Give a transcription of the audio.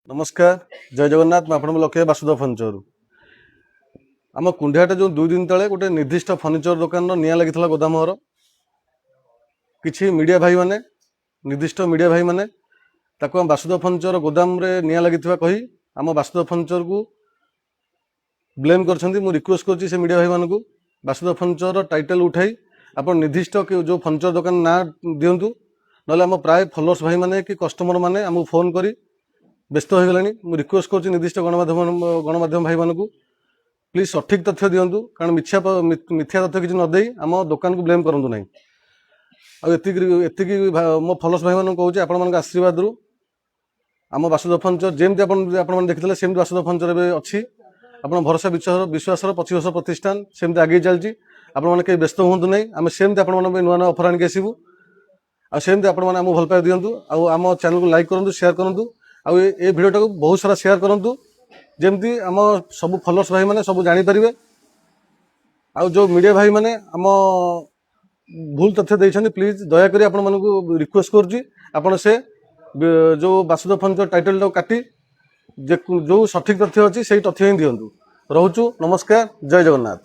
नमस्कार जय जगन्नाथ मैं आपन लक्ष्य बासुदेव फर्निचर आम कुंडियाटे जो 2 दिन तले गोटे निर्दिष्ट फर्निचर दुकान निया लगी गोदामर किसी मीडिया भाई माने निर्दिष्ट मीडिया भाई माने ताको बासुदेव फर्निचर गोदाम रे निया लगी कही आम बासुदेव फर्निचर को ब्लेम कर रिक्वेस्ट कर मीडिया भाई मान को बासुदेव फर्निचर टाइटल उठाई आप निर्दिष्ट जो फर्निचर दुकान ना दिंतु ना आम प्राय फॉलोअर्स भाई माने कि कस्टमर माने आमको फोन करी व्यस्त हो गलानी मु रिक्वेस्ट कर निर्दिष्ट गणमाध्यम भाई मान को प्लीज सठिक तथ्य दिंतु कारण मिथ्या तथ्य किसी नदे आम दुकान को ब्लेम करूँ ना आती मो फॉलोअर्स भाई मान कहूँ आपण आशीर्वाद रु आम बासुदेव फर्निचर जमी आप देखते सेमती बासुदेव फर्निचर अच्छी आप भरोसा विश्वास 25 वर्ष प्रतिष्ठान सेमती आगे चलती आपने कहीं व्यस्त हूँ ना आम सेमती आप नुआ नुआ अफर आणिक आसबू आमती आपको भल पाए दिंतु आम चैनल को लाइक करूँ शेयर करूँ आउ ये भिडियोटा को बहुत सारा शेयर करूँ जमती आम सब फॉलोअर्स भाई मैंने सब जानीपर आउ जो मीडिया भाई मैंने आम भूल तथ्य देते प्लीज दयाकोरी आपण मानक रिक्वेस्ट कर से जो बासुदेव फर्निचर टाइटल काटी जो सठिक तथ्य अच्छी से तथ्य ही दिंतु रोचु नमस्कार जय जगन्नाथ।